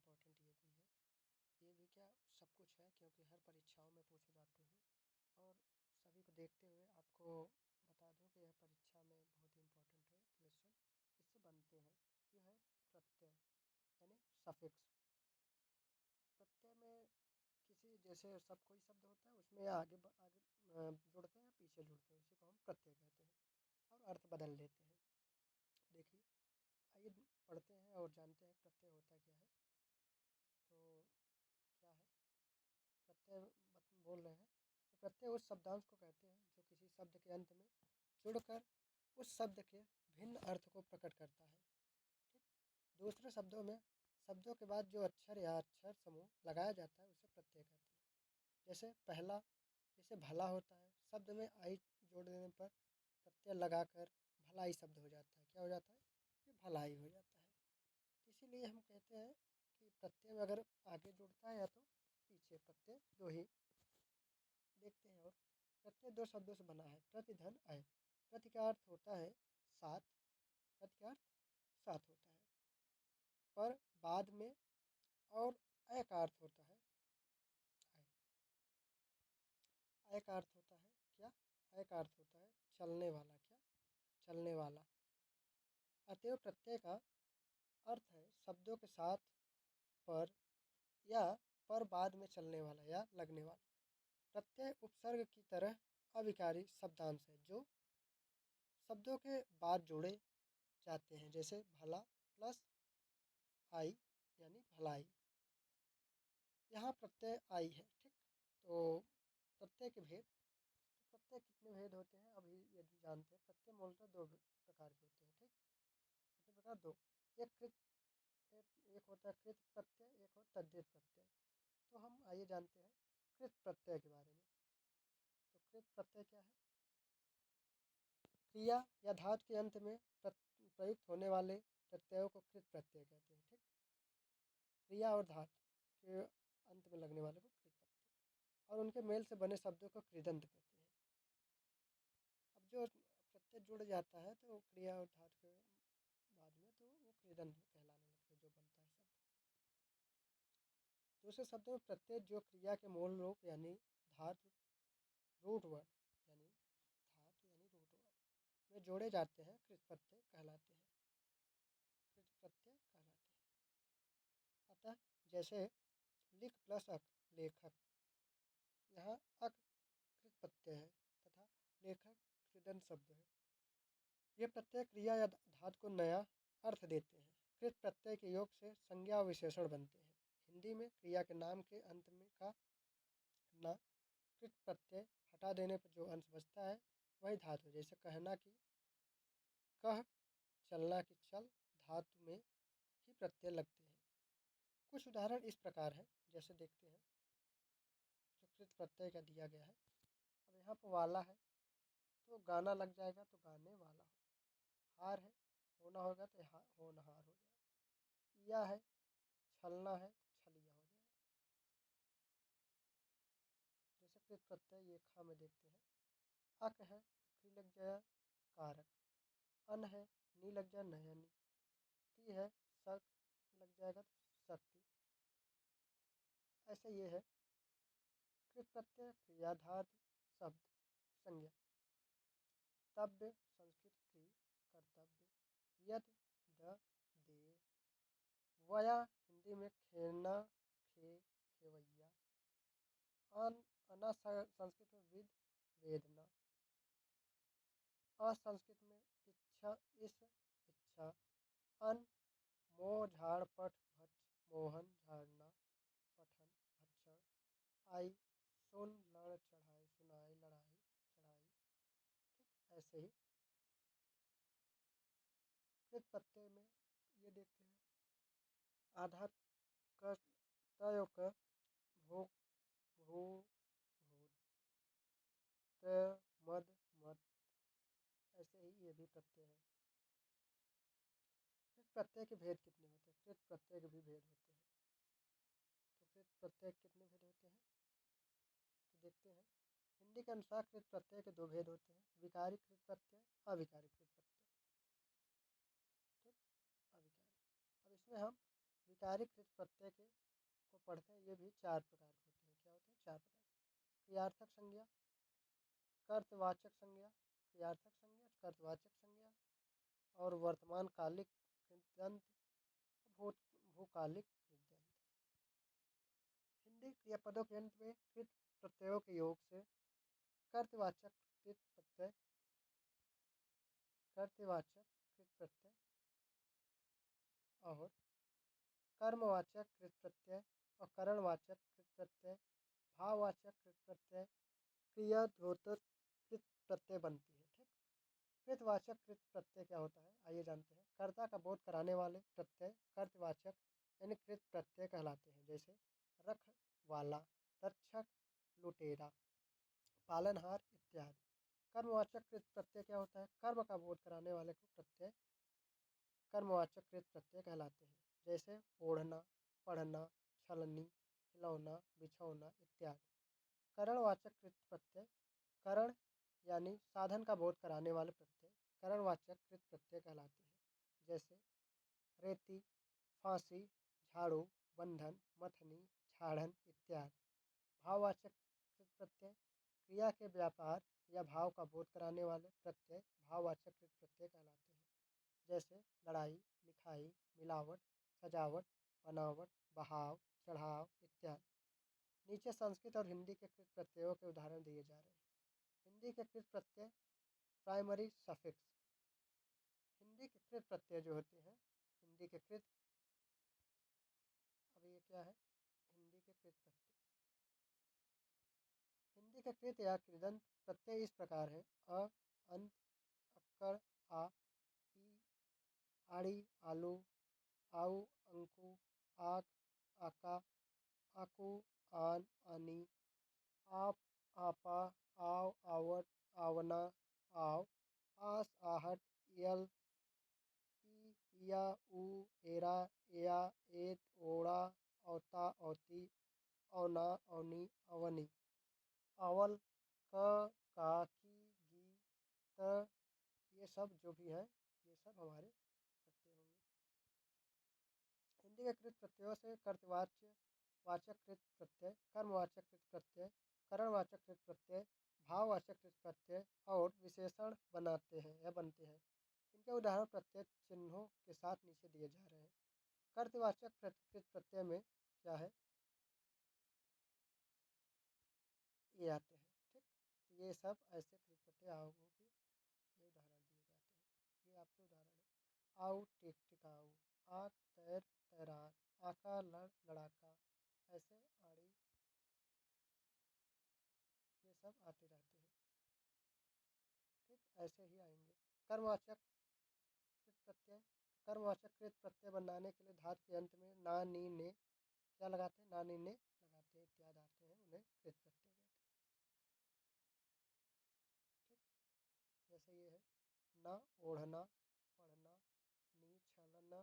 Important ये भी है। ये भी क्या सब कुछ है, क्योंकि हर परीक्षाओं में पूछे जाते हैं। और सभी को देखते हुए आपको बता दूं कि यह परीक्षा में बहुत ही इम्पोर्टेंट है क्वेश्चन, इससे बनते हैं। यह है प्रत्यय यानी सफिक्स। प्रत्यय में किसी जैसे सब कोई शब्द होता है उसमें आगे जुड़ते हैं, पीछे जुड़ते हैं, उसी को हम प्रत्यय कहते हैं और अर्थ बदल लेते हैं। देखिए, आइए पढ़ते हैं और जानते हैं प्रत्यय होता क्या है। तो क्या है प्रत्यय, बोल रहे हैं तो प्रत्यय उस शब्दांश को कहते हैं जो किसी शब्द के अंत में जुड़कर उस शब्द के भिन्न अर्थ को प्रकट करता है। ठीक, दूसरे शब्दों में शब्दों के बाद जो अक्षर या अक्षर समूह लगाया जाता है उसे प्रत्यय कहते हैं। जैसे पहला, जैसे भला होता है, शब्द में आई जोड़ देने पर प्रत्यय लगाकर भलाई शब्द हो जाता है। क्या हो जाता है? ये भलाई हो जाता है। तो इसीलिए हम कहते हैं कि प्रत्यय में अगर आगे जुड़ता है या तो पीछे, प्रत्यय दो ही देखते हैं। और प्रत्यय दो शब्दों से बना है, प्रति धन अय। प्रति का अर्थ होता है साथ, प्रति का अर्थ साथ होता है, पर बाद में, और अय का अर्थ होता है अय। अय का अर्थ होता है क्या? अय का अर्थ होता है चलने वाला। क्या? चलने वाला। अतएव प्रत्यय का अर्थ है शब्दों के साथ, पर या पर बाद में चलने वाला या लगने वाला। प्रत्यय उपसर्ग की तरह अविकारी शब्दांश है जो शब्दों के बाद जोड़े जाते हैं। जैसे भला प्लस आई यानी भलाई। यहाँ प्रत्यय आई है। ठीक, तो प्रत्यय के भेद, तो प्रत्यय कितने भेद होते हैं अभी ये जानते हैं। प्रत्यय मूलतः दो प्रकार के होते हैं। ठीक, कितने प्रकार? दो। एक कृत, एक होता है कृत प्रत्यय, एक होता है तद्धित प्रत्यय। तो हम आइए जानते हैं कृत प्रत्यय के बारे में। तो कृत प्रत्यय क्या है? क्रिया या धातु के अंत में प्रयुक्त होने वाले प्रत्ययों को कृत प्रत्यय कहते हैं। ठीक, क्रिया और धातु के अंत में लगने वाले को कृत प्रत्यय, और उनके मेल से बने शब्दों को कृदंत कहते हैं। अब जो प्रत्यय जुड़ जाता है तो क्रिया और धातु के बाद में, तो वो कृदंत कहलाने लगते हैं जो बनता है शब्द। दूसरे शब्दों में प्रत्यय जो क्रिया के मूल रूप यानी धातु, रूट वर्ड यानी धातु यानी रूट वर्ड में जोड़े जाते हैं, कृत प्रत्यय कहलाते हैं। कृत प्रत्यय कहलाते हैं। अतः जैसे लिख प्लस अक लेखक, यहाँ अक कृत प्रत्यय है तथा लेखक कृदंत शब्द है। ये प्रत्यय क्रिया या धातु को नया अर्थ देते हैं। कृत प्रत्यय के योग से संज्ञा और विशेषण बनते हैं। हिंदी में क्रिया के नाम के अंत में का न कृत प्रत्यय हटा देने पर जो अंश बचता है वही धातु है। जैसे कहना की कह, चलना की चल, धातु में ही प्रत्यय लगते हैं। कुछ उदाहरण इस प्रकार है, जैसे देखते हैं जो कृत प्रत्यय का दिया गया है। अब यहाँ पर वाला है तो गाना लग जाएगा तो गाने वाला हो। हार है, होना होगा तो होनहार हो जाएगा। या है, छलना है तो छलिया हो जाएगा। जैसे कृत प्रत्यय ये खा में देखते हैं। अक है तो क्री लग जाएगा कारक। अन है, नी लग जाए नयनी। ती है, सक लग जाएगा तो शक्ति। ऐसे ये है कृत प्रत्यय क्रिया धातु शब्द संज्ञा। तव्य संस्कृत क्री कर्तव्य। यद द दे। वया हिंदी में खेलना खे खेवैया। अना संस्कृत में विद वेदना। असंस्कृत में इच्छा इस इच्छा। अन मोह झाड़ पठ भक्ष मोहन झाड़ना पठन भक्षण। आई सुन लड़ चढ़ाई सुनाई लड़ाई चढ़ाई। ठीक, ऐसे ही कृत प्रत्यय में ये देखते हैं आधार क तय क भोग भू भूत त मद मत। ऐसे ही ये भी प्रत्यय है। कृत प्रत्यय के भेद कितने होते हैं? कृत प्रत्यय के भी भेद होते हैं। तो कृत प्रत्यय कितने भेद होते हैं तो देखते हैं। हिंदी के अनुसार कृत प्रत्यय के दो भेद होते हैं, विकारी कृत प्रत्यय, अविकारी कृत प्रत्यय। ठीक, अविकारी। अब इसमें हम वैचारिक कृत प्रत्यय के को पढ़ते हैं। ये भी 4 प्रकार के होते हैं। क्या होते हैं? 4 प्रकार। क्रियार्थक संज्ञा, कर्तवाचक संज्ञा, क्रियार्थक संज्ञा, कर्तवाचक संज्ञा और वर्तमान कालिक कृदंत, भूकालिक कृदंत। हिंदी क्रियापदों के अंत में कृत प्रत्ययों के योग से कर्तवाचक कृत प्रत्यय, कर्तवाचक कृत प्रत्यय और कर्मवाचक कृत प्रत्यय और करणवाचक कृत प्रत्यय, भाववाचक कृत प्रत्यय, क्रियाद्योतक कृत प्रत्यय बनती है। ठीक। कृतवाचक कृत प्रत्यय क्या होता है? आइए जानते हैं। कर्ता का बोध कराने वाले प्रत्यय कर्तवाचक यानी कृत प्रत्यय कहलाते हैं। जैसे रखवाला, रक्षक, लुटेरा, पालनहार इत्यादि। कर्मवाचक कृत प्रत्यय क्या होता है? कर्म का बोध कराने वाले को प्रत्यय कर्मवाचक कृत प्रत्यय कहलाते हैं। जैसे ओढ़ना, पढ़ना, छलनी, खिलौना, बिछौना इत्यादि। करणवाचक कृत प्रत्यय करण यानी साधन का बोध कराने वाले प्रत्यय करणवाचक कृत प्रत्यय कहलाते हैं। जैसे रेती, फांसी, झाड़ू, बंधन, मथनी, झाड़न इत्यादि। भाववाचक कृत प्रत्यय क्रिया के व्यापार या भाव का बोध कराने वाले प्रत्यय भाववाचक कृत प्रत्यय कहलाते हैं। जैसे लड़ाई, लिखाई, मिलावट, सजावट, बनावट, बहाव, चढ़ाव इत्यादि। नीचे संस्कृत और हिंदी के कृत प्रत्ययों के उदाहरण दिए जा रहे हैं। हिंदी के कृत प्रत्यय प्राइमरी सफिक्स। हिंदी के कृत प्रत्यय जो होते हैं, हिंदी के कृत, अब ये क्या है? हिंदी के कृत प्रत्यय, हिंदी के कृत या कृदंत प्रत्यय इस प्रकार है। अ, अंत, अक्कड़, आ, ई, आड़ी, आलू, आऊ, अंकु, आक, आका, आकू, आन, आनी, आप, आपा, आव, आवट, आवना, आव, आस, आहट, यल, ई, या, ऊ, एरा, एया, एत, ओड़ा, औता, औती, औना, औनी, अवनी, अवल, क, का, की, गी, त, ये सब जो भी हैं ये सब हमारे प्रत्यय होंगे। हिंदी के कृत प्रत्ययों से कर्तवाच्य वाचक कृत प्रत्यय, कर्मवाचक कृत प्रत्यय, करणवाचक कृत प्रत्यय, भाववाचक कृत प्रत्यय और विशेषण बनाते हैं या बनते हैं। इनके उदाहरण प्रत्यय चिन्हों के साथ नीचे दिए जा रहे हैं। कर्तवाचक कृत प्रत्यय में क्या है? ये आते हैं। ठीक। तो ये सब ऐसे कृत प्रत्यय आओ की ये उदाहरण दिए जाते हैं। ये आपके उदाहरण है। आऊ, टिक, टिकाऊ, आक, तैर, तैराक, आका, लड़, लड़ाका, ऐसे आड़ी, ये सब आते रहते हैं। ठीक। ऐसे ही आएंगे। कर्मवाचक कृत प्रत्यय, कर्मवाचक कृत प्रत्यय बनाने के लिए धातु के अंत में ना, नी, ने क्या लगाते हैं? ना, नी, ने लगाते हैं इत्यादि आते हैं, उन्हें कृत प्रत्यय कहते हैं। ठीक। जैसे ये है ना, ओढ़ना, पढ़ना, नी, छलना,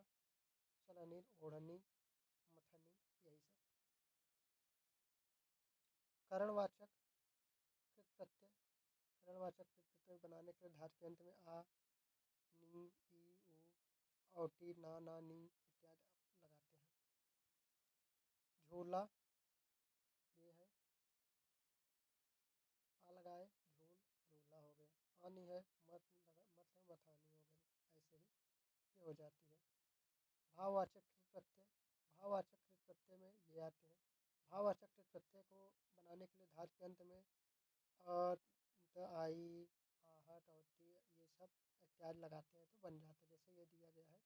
चलनी, ओढ़नी, मथनी, यही सब। करणवाचक कृत प्रत्यय, करणवाचक कृत प्रत्यय बनाने के लिए धातु के अंत में आ, नी, ई, ऊ, औटी, ना, नी इत्यादि लगाते हैं। झूला, ये है आ लगाए झूल, झूला हो गया। आनी है मत लगा मतलब मथानी हो गई। ऐसे ही ये हो जाती है। भाववाचक कृत प्रत्यय, भाववाचक कृत प्रत्यय में ये आते हैं। भाववाचक कृत प्रत्यय को बनाने के लिए धातु के अंत में अ, आई, आहट, औती ये सब इत्यादि लगाते हैं तो बन जाता है। जैसे ये दिया गया है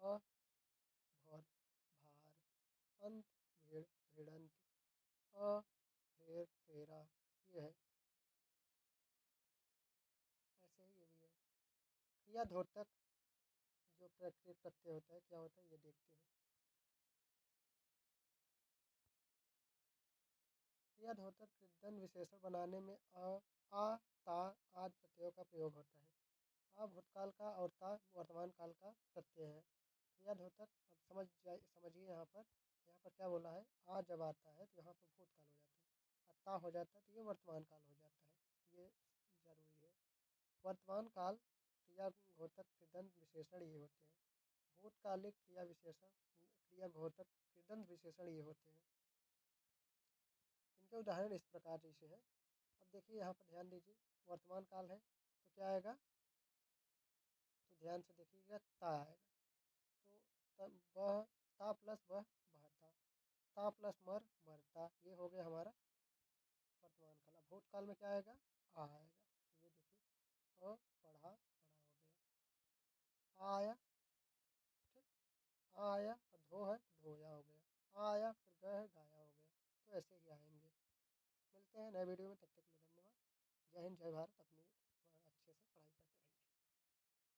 अ, भर, भार, अंत, भेड़, भेड़ंत, अ, फेर, फेरा, ये है। ऐसे ही ये भी है। क्रियाद्योतक जो प्रकृत प्रत्यय होता है क्या होता है ये देखते हैं। क्रियाद्योतक कृदंत विशेषण बनाने में आ, ता आदि प्रत्ययों का प्रयोग होता है। आ भूतकाल का और ता वर्तमान काल का प्रत्यय है। क्रियाद्योतक अब समझिए यहाँ पर क्या बोला है? आ जब आता है तो यहाँ पर भूतकाल हो जाता है, और ता हो जाता है तो ये वर्तमान काल हो जाता है। तो ये जरूरी है। वर्तमान काल क्रियाद्योतक कृदंत विशेषण ये होते हैं। भूतकालिक क्रिया विशेषण, क्रिया घोतक, कृदंत विशेषण ये होते हैं। इनके उदाहरण इस प्रकार जैसे है। अब देखिए यहाँ पर ध्यान दीजिए, वर्तमान काल है तो क्या आएगा, तो ध्यान से देखिएगा, ता आएगा। तो वह ता प्लस वह बहता, ता प्लस मर मरता, ये हो गया हमारा वर्तमान काल। अब भूतकाल में क्या आएगा, आ आएगा। तो ये देखिए, अ पढ़ा पढ़ा हो गया, आ आया, ठीक, आ आया और धो है तो धोया हो गया, आ आया फिर ग है गाया हो गया। तो ऐसे ही आएंगे। मिलते हैं नए वीडियो में, तब तक के लिए धन्यवाद। जय हिंद, जय भारत। अपनी